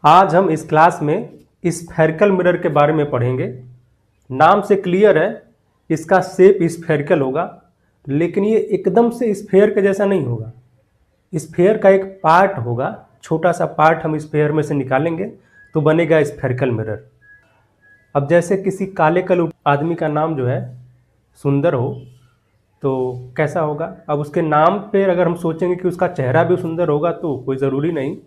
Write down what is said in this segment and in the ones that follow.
आज हम इस क्लास में स्फेरिकल मिरर के बारे में पढ़ेंगे। नाम से क्लियर है, इसका शेप स्फेरिकल होगा, लेकिन ये एकदम से स्फेयर के जैसा नहीं होगा। स्फेयर का एक पार्ट होगा, छोटा सा पार्ट हम स्फेयर में से निकालेंगे तो बनेगा स्फेरिकल मिरर। अब जैसे किसी काले कल आदमी का नाम जो है सुंदर हो तो कैसा होगा। अब उसके नाम पे अगर हम सोचेंगे कि उसका चेहरा भी सुंदर होगा तो कोई ज़रूरी नहीं।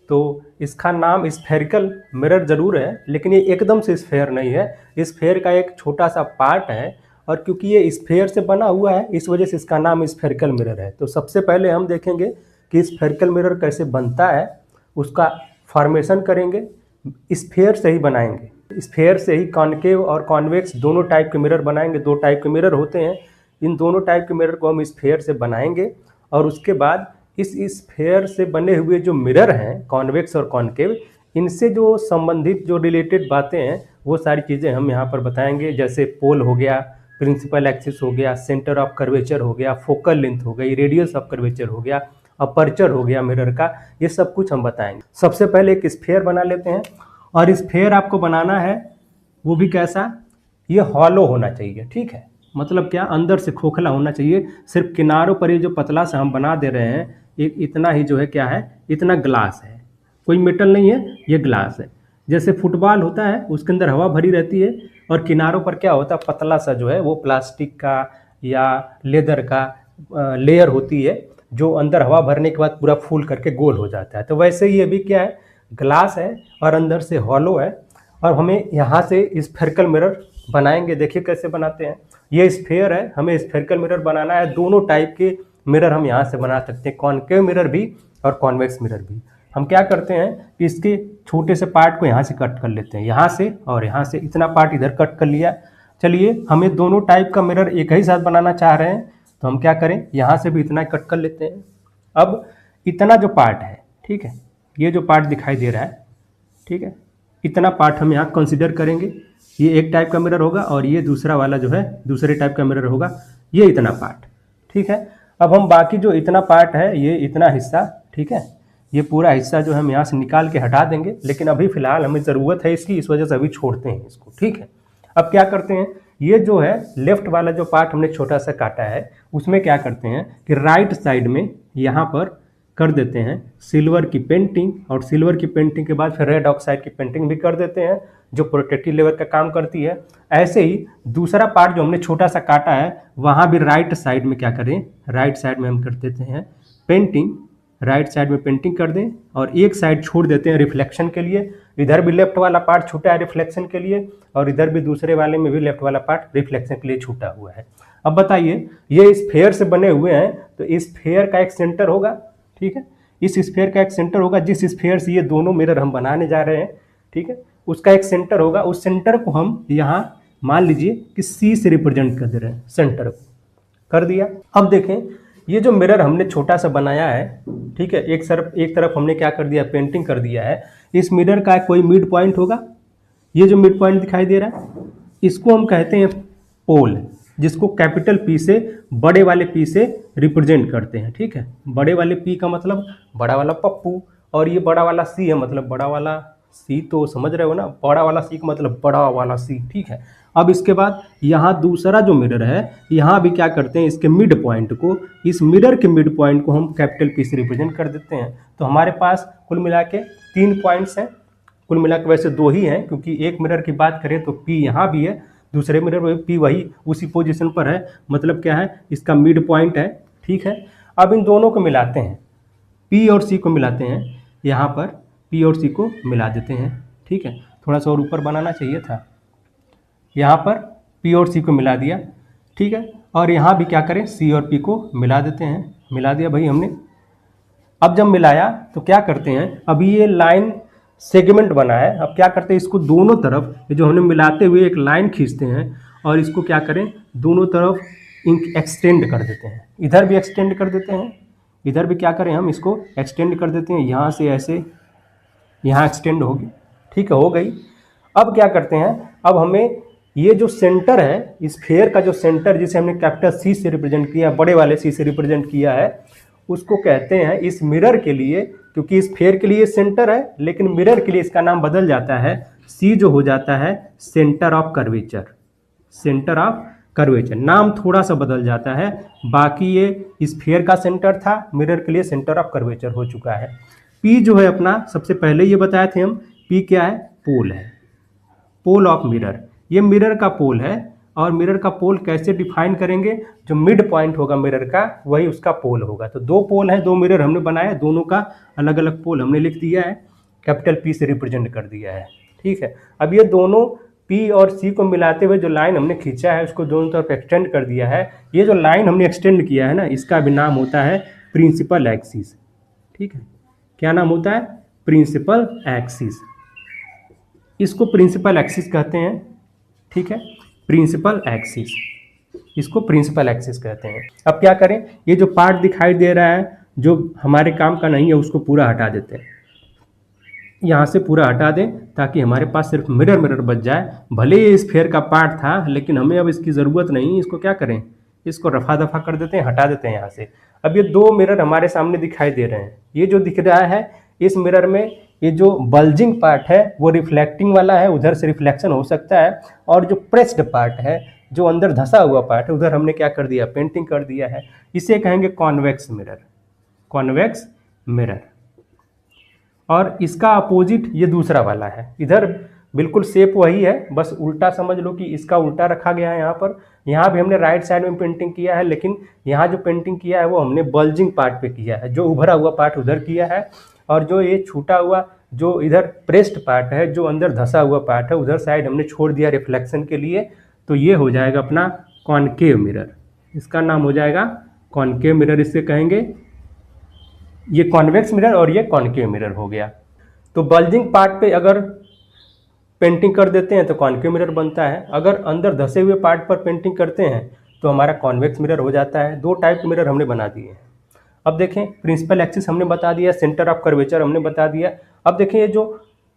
तो इसका नाम स्फेरिकल मिरर ज़रूर है, लेकिन ये एकदम से स्फेयर नहीं है। स्फेयर का एक छोटा सा पार्ट है, और क्योंकि ये स्फेयर से बना हुआ है इस वजह से इसका नाम स्फेरिकल मिरर है। तो सबसे पहले हम देखेंगे कि स्फेरिकल मिरर कैसे बनता है, उसका फॉर्मेशन करेंगे। स्फेयर से ही बनाएंगे, स्फेयर से ही कॉनकेव और कॉन्वेक्स दोनों टाइप के मिरर बनाएंगे। दो टाइप के मिरर होते हैं, इन दोनों टाइप के मिरर को हम स्फेयर से बनाएंगे। और उसके बाद इस स्फेयर से बने हुए जो मिरर हैं कॉन्वेक्स और कॉनकेव, इनसे जो संबंधित जो रिलेटेड बातें हैं वो सारी चीज़ें हम यहाँ पर बताएंगे। जैसे पोल हो गया, प्रिंसिपल एक्सिस हो गया, सेंटर ऑफ कर्वेचर हो गया, फोकल लेंथ हो गई, रेडियस ऑफ कर्वेचर हो गया, अपर्चर हो गया मिरर का, ये सब कुछ हम बताएंगे। सबसे पहले एक स्फेयर बना लेते हैं। और स्फेयर आपको बनाना है वो भी कैसा, ये हॉलो होना चाहिए, ठीक है। मतलब क्या, अंदर से खोखला होना चाहिए। सिर्फ किनारों पर ये जो पतला सा हम बना दे रहे हैं, एक इतना ही जो है क्या है, इतना ग्लास है, कोई मेटल नहीं है, ये ग्लास है। जैसे फुटबॉल होता है उसके अंदर हवा भरी रहती है, और किनारों पर क्या होता है, पतला सा जो है वो प्लास्टिक का या लेदर का लेयर होती है, जो अंदर हवा भरने के बाद पूरा फूल करके गोल हो जाता है। तो वैसे ही ये भी क्या है, ग्लास है और अंदर से हॉलो है। और हमें यहाँ से स्फेरिकल मिरर बनाएंगे। देखिए कैसे बनाते हैं। ये स्फेयर है, हमें स्फेरिकल मिरर बनाना है। दोनों टाइप के मिरर हम यहाँ से बना सकते हैं, कॉनकेव मिरर भी और कॉन्वेक्स मिरर भी। हम क्या करते हैं कि इसके छोटे से पार्ट को यहाँ से कट कर लेते हैं, यहाँ से और यहाँ से, इतना पार्ट इधर कट कर लिया। चलिए, हमें दोनों टाइप का मिरर एक ही साथ बनाना चाह रहे हैं तो हम क्या करें, यहाँ से भी इतना कट कर लेते हैं। अब इतना जो पार्ट है, ठीक है, ये जो पार्ट दिखाई दे रहा है, ठीक है, इतना पार्ट हम यहाँ कंसिडर करेंगे। ये एक टाइप का मिरर होगा और ये दूसरा वाला जो है दूसरे टाइप का मिरर होगा, ये इतना पार्ट, ठीक है। अब हम बाकी जो इतना पार्ट है, ये इतना हिस्सा, ठीक है, ये पूरा हिस्सा जो हम यहाँ से निकाल के हटा देंगे, लेकिन अभी फिलहाल हमें ज़रूरत है इसकी, इस वजह से अभी छोड़ते हैं इसको, ठीक है। अब क्या करते हैं, ये जो है लेफ्ट वाला जो पार्ट हमने छोटा सा काटा है, उसमें क्या करते हैं कि राइट साइड में यहाँ पर कर देते हैं सिल्वर की पेंटिंग, और सिल्वर की पेंटिंग के बाद फिर रेड ऑक्साइड की पेंटिंग भी कर देते हैं, जो प्रोटेक्टिव लेयर का काम करती है। ऐसे ही दूसरा पार्ट जो हमने छोटा सा काटा है, वहाँ भी राइट साइड में क्या करें, राइट साइड में हम कर देते हैं पेंटिंग, राइट साइड में पेंटिंग कर दें, और एक साइड छोड़ देते हैं रिफ्लेक्शन के लिए। इधर भी लेफ्ट वाला पार्ट छूटा है रिफ्लेक्शन के लिए, और इधर भी दूसरे वाले में भी लेफ्ट वाला पार्ट रिफ्लेक्शन के लिए छूटा हुआ है। अब बताइए, ये स्फेयर से बने हुए हैं तो स्फेयर का एक सेंटर होगा, ठीक है। इस स्फेयर का एक सेंटर होगा, जिस स्फेयर से ये दोनों मिरर हम बनाने जा रहे हैं, ठीक है, उसका एक सेंटर होगा। उस सेंटर को हम यहाँ मान लीजिए कि सी से रिप्रेजेंट कर दे रहे हैं, सेंटर को कर दिया। अब देखें, ये जो मिरर हमने छोटा सा बनाया है, ठीक है, एक तरफ हमने क्या कर दिया, पेंटिंग कर दिया है। इस मिरर का कोई मिड पॉइंट होगा, ये जो मिड पॉइंट दिखाई दे रहा है, इसको हम कहते हैं पोल, जिसको कैपिटल पी से, बड़े वाले पी से रिप्रेजेंट करते हैं, ठीक है। बड़े वाले पी का मतलब बड़ा वाला पप्पू, और ये बड़ा वाला सी है, मतलब बड़ा वाला सी, तो समझ रहे हो ना, बड़ा वाला सी का मतलब बड़ा वाला सी, ठीक है। अब इसके बाद यहाँ दूसरा जो मिरर है, यहाँ भी क्या करते हैं, इसके मिड पॉइंट को, इस मिरर के मिड पॉइंट को हम कैपिटल पी से रिप्रेजेंट कर देते हैं। तो हमारे पास कुल मिला के 3 पॉइंट्स हैं, कुल मिला के वैसे 2 ही हैं, क्योंकि एक मिरर की बात करें तो पी यहाँ भी है, दूसरे मिरर में पी वही उसी पोजीशन पर है, मतलब क्या है, इसका मिड पॉइंट है, ठीक है। अब इन दोनों को मिलाते हैं, पी और सी को मिलाते हैं, यहाँ पर पी और सी को मिला देते हैं, ठीक है। थोड़ा सा और ऊपर बनाना चाहिए था, यहाँ पर पी और सी को मिला दिया, ठीक है। और यहाँ भी क्या करें, सी और पी को मिला देते हैं, मिला दिया भाई हमने। अब जब मिलाया तो क्या करते हैं, अभी ये लाइन सेगमेंट बना है, अब क्या करते हैं, इसको दोनों तरफ, ये जो हमने मिलाते हुए एक लाइन खींचते हैं, और इसको क्या करें, दोनों तरफ एक्सटेंड कर देते हैं। इधर भी एक्सटेंड कर देते हैं, इधर भी क्या करें, हम इसको एक्सटेंड कर देते हैं, यहाँ से ऐसे यहाँ एक्सटेंड होगी, ठीक है, हो गई। अब क्या करते हैं, अब हमें ये जो सेंटर है, स्फेयर का जो सेंटर, जिसे हमने कैपिटल सी से रिप्रेजेंट किया, बड़े वाले सी से रिप्रेजेंट किया है, उसको कहते हैं इस मिरर के लिए, क्योंकि स्फेयर के लिए सेंटर है लेकिन मिरर के लिए इसका नाम बदल जाता है, सी जो हो जाता है centre of curvature. Centre of curvature नाम थोड़ा सा बदल जाता है, बाकी ये स्फेयर का सेंटर था, मिरर के लिए सेंटर ऑफ कर्वेचर हो चुका है। पी जो है अपना, सबसे पहले ये बताए थे हम, पी क्या है, पोल है, पोल ऑफ मिरर। ये मिरर का पोल है, और मिरर का पोल कैसे डिफाइन करेंगे, जो मिड पॉइंट होगा मिरर का वही उसका पोल होगा। तो दो पोल है, दो मिरर हमने बनाया, दोनों का अलग अलग पोल हमने लिख दिया है, कैपिटल पी से रिप्रेजेंट कर दिया है। ठीक है, अब ये दोनों पी और सी को मिलाते हुए जो लाइन हमने खींचा है उसको दोनों तरफ एक्सटेंड कर दिया है। ये जो लाइन हमने एक्सटेंड किया है ना, इसका भी नाम होता है प्रिंसिपल एक्सिस। ठीक है, क्या नाम होता है, प्रिंसिपल एक्सिस। इसको प्रिंसिपल एक्सिस कहते हैं। ठीक है, प्रिंसिपल एक्सिस, इसको प्रिंसिपल एक्सिस कहते हैं। अब क्या करें, ये जो पार्ट दिखाई दे रहा है जो हमारे काम का नहीं है उसको पूरा हटा देते हैं, यहाँ से पूरा हटा दें ताकि हमारे पास सिर्फ मिरर मिरर बच जाए। भले ये स्फेयर का पार्ट था लेकिन हमें अब इसकी ज़रूरत नहीं, इसको क्या करें, इसको रफा दफा कर देते हैं, हटा देते हैं यहाँ से। अब ये दो मिरर हमारे सामने दिखाई दे रहे हैं। ये जो दिख रहा है इस मिरर में, ये जो बल्जिंग पार्ट है वो रिफ्लेक्टिंग वाला है, उधर से रिफ्लेक्शन हो सकता है, और जो प्रेस्ड पार्ट है, जो अंदर धंसा हुआ पार्ट है, उधर हमने क्या कर दिया, पेंटिंग कर दिया है। इसे कहेंगे कॉन्वेक्स मिरर, कॉन्वेक्स मिरर। और इसका अपोजिट ये दूसरा वाला है, इधर बिल्कुल शेप वही है, बस उल्टा समझ लो कि इसका उल्टा रखा गया है यहाँ पर। यहाँ भी हमने राइट साइड में पेंटिंग किया है, लेकिन यहाँ जो पेंटिंग किया है वो हमने बल्जिंग पार्ट पे किया है, जो उभरा हुआ पार्ट उधर किया है, और जो ये छूटा हुआ जो इधर प्रेस्ड पार्ट है, जो अंदर धंसा हुआ पार्ट है, उधर साइड हमने छोड़ दिया रिफ्लेक्शन के लिए। तो ये हो जाएगा अपना कॉनकेव मिरर, इसका नाम हो जाएगा कॉनकेव मिरर, इससे कहेंगे। ये कॉन्वेक्स मिरर और ये कॉनकेव मिरर हो गया। तो बल्जिंग पार्ट पे अगर पेंटिंग कर देते हैं तो कॉनकेव मिरर बनता है, अगर अंदर धसे हुए पार्ट पर पेंटिंग करते हैं तो हमारा कॉन्वेक्स मिरर हो जाता है। दो टाइप के मिरर हमने बना दिए हैं। अब देखें, प्रिंसिपल एक्सिस हमने बता दिया, सेंटर ऑफ कर्वेचर हमने बता दिया। अब देखें, ये जो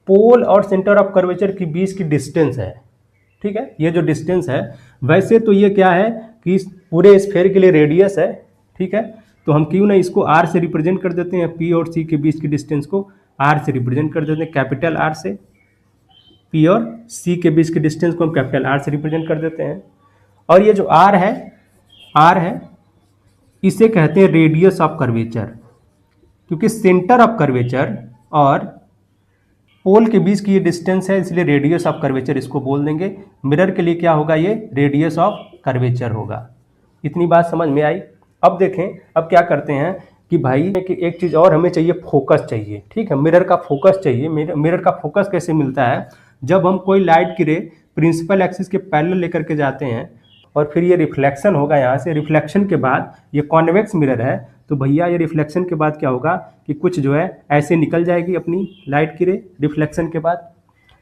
पोल और सेंटर ऑफ कर्वेचर के बीच की डिस्टेंस है, ठीक है, ये जो डिस्टेंस है, वैसे तो ये क्या है कि पूरे स्फेयर के लिए रेडियस है। ठीक है, तो हम क्यों ना इसको आर से रिप्रेजेंट कर देते हैं, पी और सी के बीच की डिस्टेंस को आर से रिप्रेजेंट कर देते हैं, कैपिटल आर से। पी और सी के बीच की डिस्टेंस को हम कैपिटल आर से रिप्रेजेंट कर देते हैं। और ये जो आर है इसे कहते हैं रेडियस ऑफ कर्वेचर, क्योंकि सेंटर ऑफ कर्वेचर और पोल के बीच की ये डिस्टेंस है, इसलिए रेडियस ऑफ कर्वेचर इसको बोल देंगे। मिरर के लिए क्या होगा, ये रेडियस ऑफ कर्वेचर होगा। इतनी बात समझ में आई। अब देखें, अब क्या करते हैं कि भाई कि एक चीज़ और हमें चाहिए, फोकस चाहिए। ठीक है, मिरर का फोकस चाहिए। मिरर का फोकस कैसे मिलता है, जब हम कोई लाइट की रे प्रिंसिपल एक्सिस के पैरेलल लेकर के जाते हैं और फिर ये रिफ्लेक्शन होगा यहाँ से, रिफ्लेक्शन के बाद ये कॉन्वेक्स मिरर है, तो भैया ये रिफ्लेक्शन के बाद क्या होगा कि कुछ जो है ऐसे निकल जाएगी अपनी लाइट की रे रिफ्लेक्शन के बाद।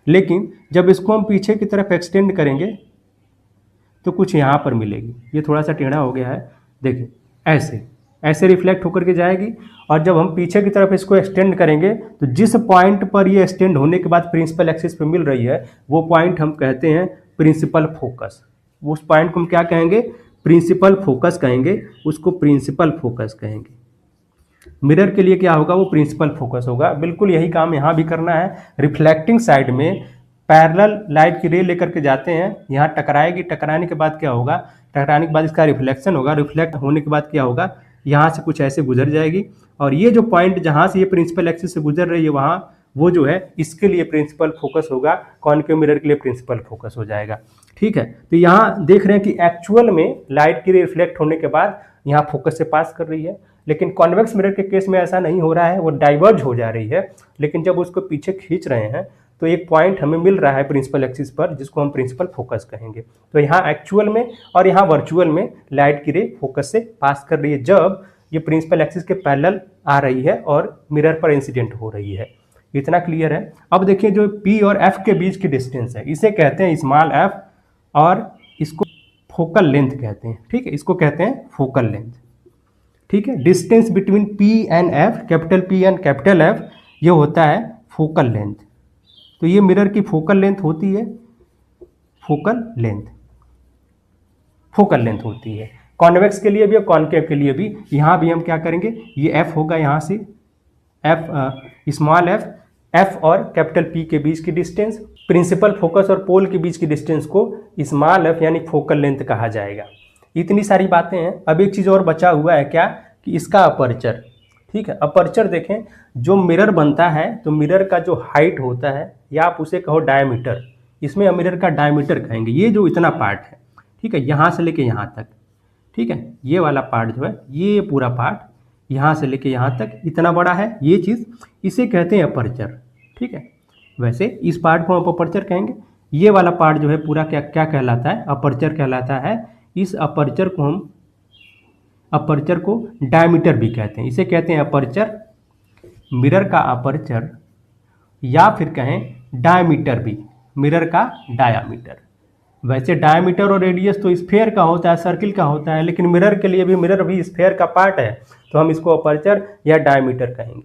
लेकिन जब इसको हम पीछे की तरफ एक्सटेंड करेंगे तो कुछ यहाँ पर मिलेगी। ये थोड़ा सा टेढ़ा हो गया है, देखिए ऐसे रिफ्लेक्ट होकर के जाएगी। और जब हम पीछे की तरफ इसको एक्सटेंड करेंगे तो जिस पॉइंट पर ये एक्सटेंड होने के बाद प्रिंसिपल एक्सिस पे मिल रही है वो पॉइंट हम कहते हैं प्रिंसिपल फोकस। उस पॉइंट को हम क्या कहेंगे, प्रिंसिपल फोकस कहेंगे, उसको प्रिंसिपल फोकस कहेंगे। मिरर के लिए क्या होगा, वो प्रिंसिपल फोकस होगा। बिल्कुल यही काम यहाँ भी करना है। रिफ्लेक्टिंग साइड में पैरेलल लाइट की रे लेकर के जाते हैं, यहाँ टकराएगी, टकराने के बाद क्या होगा, टकराने के बाद इसका रिफ्लेक्शन होगा, रिफ्लेक्ट होने के बाद क्या होगा, यहाँ से कुछ ऐसे गुजर जाएगी। और ये जो पॉइंट जहाँ से ये प्रिंसिपल एक्सिस से गुजर रही है वहाँ, वो जो है इसके लिए प्रिंसिपल फोकस होगा, कॉनकेव मिरर के लिए प्रिंसिपल फोकस हो जाएगा। ठीक है, तो यहाँ देख रहे हैं कि एक्चुअल में लाइट की रे रिफ्लेक्ट होने के बाद यहाँ फोकस से पास कर रही है, लेकिन कॉन्वेक्स मिरर के केस में ऐसा नहीं हो रहा है, वो डाइवर्ज हो जा रही है। लेकिन जब उसको पीछे खींच रहे हैं तो एक पॉइंट हमें मिल रहा है प्रिंसिपल एक्सिस पर, जिसको हम प्रिंसिपल फोकस कहेंगे। तो यहाँ एक्चुअल में और यहाँ वर्चुअल में लाइट की रे फोकस से पास कर रही है जब ये प्रिंसिपल एक्सिस के पैरेलल आ रही है और मिरर पर इंसिडेंट हो रही है। इतना क्लियर है। अब देखिए, जो पी और एफ के बीच की डिस्टेंस है इसे कहते हैं स्मॉल एफ, और इसको फोकल लेंथ कहते हैं। ठीक है, इसको कहते हैं फोकल लेंथ। ठीक है, distance between P and F, capital P and capital F, ये होता है फोकल लेंथ। तो ये मिरर की फोकल लेंथ होती है, फोकल लेंथ होती है। कॉन्वेक्स के लिए भी और कॉन्केव के लिए भी। यहाँ भी हम क्या करेंगे, ये एफ होगा, यहाँ से एफ स्मॉल एफ और कैपिटल पी के बीच की डिस्टेंस, प्रिंसिपल फोकस और पोल के बीच की डिस्टेंस को स्मॉल एफ यानी फोकल लेंथ कहा जाएगा। इतनी सारी बातें हैं। अब एक चीज़ और बचा हुआ है क्या, कि इसका अपर्चर। ठीक है, अपर्चर देखें, जो मिरर बनता है तो मिरर का जो हाइट होता है या आप उसे कहो डायमीटर, इसमें हम मिरर का डायमीटर कहेंगे। ये जो इतना पार्ट है, ठीक है, यहाँ से लेके यहाँ तक, ठीक है, ये वाला पार्ट जो है, ये पूरा पार्ट यहाँ से लेके यहाँ तक इतना बड़ा है, ये चीज़, इसे कहते हैं अपर्चर। ठीक है, वैसे इस पार्ट को हम अपर्चर कहेंगे। ये वाला पार्ट जो है पूरा क्या क्या कहलाता है, अपर्चर कहलाता है। इस अपर्चर को हम अपर्चर को डायमीटर भी कहते हैं। इसे कहते हैं अपर्चर, मिरर का अपर्चर, या फिर कहें डायमीटर भी, मिरर का डायामीटर। वैसे डायमीटर और रेडियस तो स्फेयर का होता है, सर्किल का होता है, लेकिन मिरर के लिए भी, मिरर भी स्फेयर का पार्ट है, तो हम इसको अपर्चर या डायमीटर कहेंगे।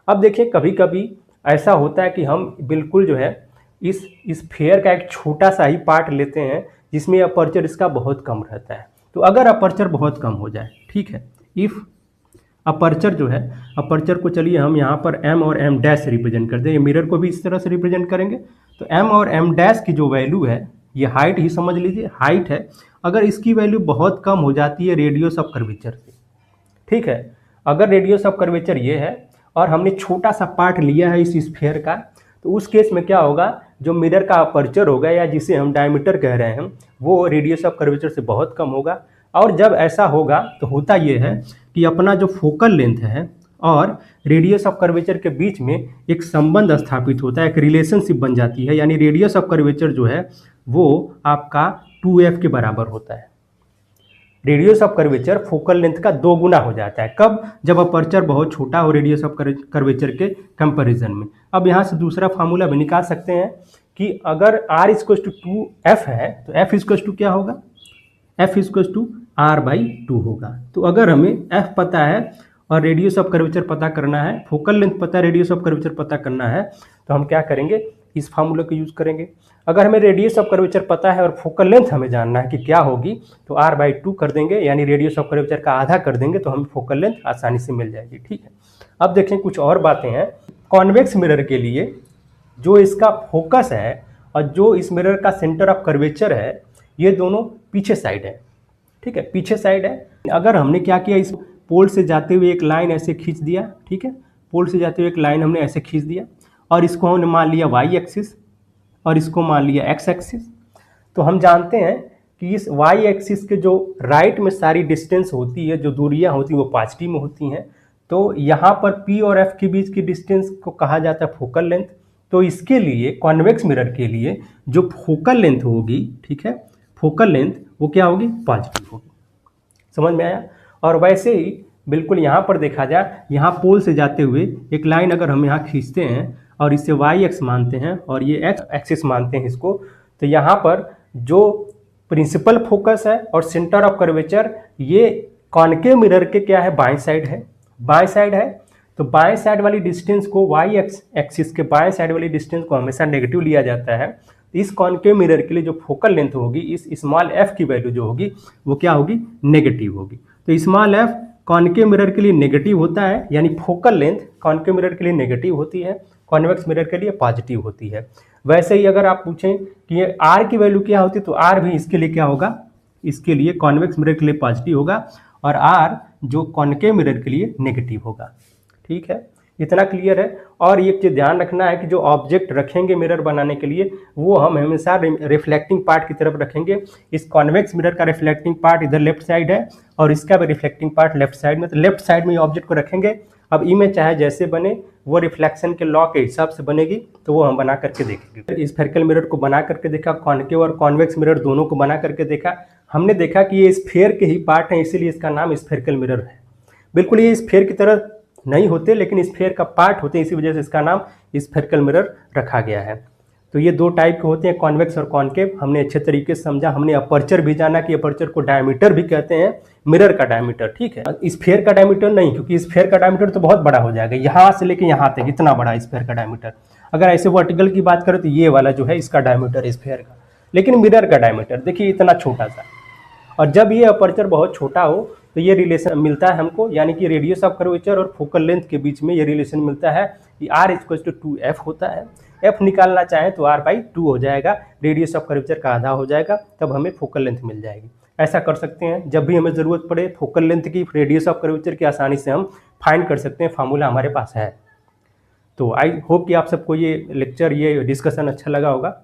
अब देखिए, कभी कभी ऐसा होता है कि हम बिल्कुल जो है इस स्फेयर का एक छोटा सा ही पार्ट लेते हैं जिसमें अपर्चर इसका बहुत कम रहता है। तो अगर अपर्चर बहुत कम हो जाए, ठीक है, इफ़ अपर्चर जो है, अपर्चर को चलिए हम यहाँ पर m और m डैश रिप्रेजेंट कर देंगे, मिरर को भी इस तरह से रिप्रेजेंट करेंगे। तो m और m डैश की जो वैल्यू है, ये हाइट ही समझ लीजिए, हाइट है, अगर इसकी वैल्यू बहुत कम हो जाती है रेडियस ऑफ कर्वेचर से, ठीक है, अगर रेडियस ऑफ कर्वेचर ये है और हमने छोटा सा पार्ट लिया है इस स्फेयर का, तो उस केस में क्या होगा, जो मिरर का अपर्चर होगा या जिसे हम डायमीटर कह रहे हैं, वो रेडियस ऑफ कर्वेचर से बहुत कम होगा। और जब ऐसा होगा तो होता ये है कि अपना जो फोकल लेंथ है और रेडियस ऑफ कर्वेचर के बीच में एक संबंध स्थापित होता है, एक रिलेशनशिप बन जाती है, यानी रेडियस ऑफ कर्वेचर जो है वो आपका 2f के बराबर होता है। Radius of curvature focal length का 2 गुना हो जाता है। कब, जब अपर्चर बहुत छोटा हो रेडियस ऑफ कर्वेचर के कंपैरिजन में। अब यहाँ से दूसरा फार्मूला भी निकाल सकते हैं कि अगर r = 2f है तो f = क्या होगा, f = r/2 होगा। तो अगर हमें f पता है और रेडियस ऑफ कर्वेचर पता करना है, फोकल लेंथ पता है, रेडियस ऑफ कर्वेचर पता करना है, तो हम क्या करेंगे, इस फार्मूले को यूज़ करेंगे। अगर हमें रेडियस ऑफ कर्वेचर पता है और फोकल लेंथ हमें जानना है कि क्या होगी, तो r/2 कर देंगे, यानी रेडियस ऑफ कर्वेचर का आधा कर देंगे, तो हमें फोकल लेंथ आसानी से मिल जाएगी। ठीक है, अब देखें कुछ और बातें हैं। कॉन्वेक्स मिरर के लिए जो इसका फोकस है और जो इस मिरर का सेंटर ऑफ कर्वेचर है, ये दोनों पीछे साइड है। ठीक है, पीछे साइड है। अगर हमने क्या किया, इस पोल से जाते हुए एक लाइन ऐसे खींच दिया, ठीक है, पोल से जाते हुए एक लाइन हमने ऐसे खींच दिया, और इसको हमने मान लिया y एक्सिस और इसको मान लिया x एक्सिस। तो हम जानते हैं कि इस y एक्सिस के जो राइट में सारी डिस्टेंस होती है, जो दूरियां होती हैं, वो पॉजिटिव में होती हैं। तो यहाँ पर p और f के बीच की डिस्टेंस को कहा जाता है फोकल लेंथ। तो इसके लिए, कॉन्वेक्स मिरर के लिए जो फोकल लेंथ होगी, ठीक है, फोकल लेंथ वो क्या होगी, पॉजिटिव होगी। समझ में आया। और वैसे ही बिल्कुल यहाँ पर देखा जाए, यहाँ पोल से जाते हुए एक लाइन अगर हम यहाँ खींचते हैं और इसे वाई एक्स मानते हैं और ये एक्स एक्सिस मानते हैं इसको, तो यहाँ पर जो प्रिंसिपल फोकस है और सेंटर ऑफ कर्वेचर, ये कॉनकेव मिरर के क्या है, बाएं साइड है, बाएं साइड है। तो बाएं साइड वाली डिस्टेंस को, वाई एक्सिस के बाएं साइड वाली डिस्टेंस को हमेशा नेगेटिव लिया जाता है। इस कॉनकेव मिरर के लिए जो फोकल लेंथ होगी, इस स्मॉल एफ की वैल्यू जो होगी वो क्या होगी, नेगेटिव होगी। तो स्मॉल एफ कॉनकेव मिरर के लिए नेगेटिव होता है, यानी फोकल लेंथ कॉनकेव मिरर के लिए नेगेटिव होती है, कॉन्वेक्स मिरर के लिए पॉजिटिव होती है। वैसे ही अगर आप पूछें कि ये आर की वैल्यू क्या होती है, तो आर भी इसके लिए क्या होगा, इसके लिए कॉन्वेक्स मिरर के लिए पॉजिटिव होगा और आर जो कॉनकेव मिरर के लिए नेगेटिव होगा। ठीक है, इतना क्लियर है। और एक चीज़ ध्यान रखना है कि जो ऑब्जेक्ट रखेंगे मिरर बनाने के लिए, वो हम हमेशा रिफ्लेक्टिंग पार्ट की तरफ रखेंगे। इस कॉन्वेक्स मिरर का रिफ्लेक्टिंग पार्ट इधर लेफ्ट साइड है और इसका भी रिफ्लेक्टिंग पार्ट लेफ्ट साइड में, तो लेफ्ट साइड में ये ऑब्जेक्ट को रखेंगे। अब इमेज चाहे जैसे बने, वो रिफ्लेक्शन के लॉ के हिसाब से बनेगी, तो वो हम बना करके देखेंगे। स्फेरिकल मिरर को बना करके देखा, कॉनकेव और कॉन्वेक्स मिरर दोनों को बना करके देखा। हमने देखा कि ये स्फेयर के ही पार्ट हैं, इसीलिए इसका नाम स्फेरिकल मिरर है। बिल्कुल ये स्फेयर की तरह नहीं होते, लेकिन स्फेयर का पार्ट होते हैं, इसी वजह से इसका नाम स्फेरिकल मिरर रखा गया है। तो ये दो टाइप के होते हैं, कॉन्वेक्स और कॉनकेव। हमने अच्छे तरीके से समझा। हमने अपर्चर भी जाना कि अपर्चर को डायमीटर भी कहते हैं, मिरर का डायमीटर। ठीक है, स्फेयर का डायमीटर नहीं, क्योंकि स्फेयर का डायमीटर तो बहुत बड़ा हो जाएगा, यहाँ से लेके यहाँ तक इतना बड़ा स्फेयर का डायमीटर। अगर ऐसे वर्टिकल की बात करें तो ये वाला जो है इसका डायमीटर स्फेयर का, लेकिन मिरर का डायमीटर देखिए इतना छोटा सा। और जब ये अपर्चर बहुत छोटा हो तो ये रिलेशन मिलता है हमको, यानी कि रेडियस ऑफ कर्वेचर और फोकल लेंथ के बीच में ये रिलेशन मिलता है कि r इक्वल टू 2f होता है। f निकालना चाहें तो r/2 हो जाएगा, रेडियस ऑफ कर्वेचर का आधा हो जाएगा, तब हमें फोकल लेंथ मिल जाएगी। ऐसा कर सकते हैं, जब भी हमें ज़रूरत पड़े फोकल लेंथ की, रेडियस ऑफ कर्वेचर की आसानी से हम फाइंड कर सकते हैं, फार्मूला हमारे पास है। तो आई होप कि आप सबको ये लेक्चर, ये डिस्कशन अच्छा लगा होगा।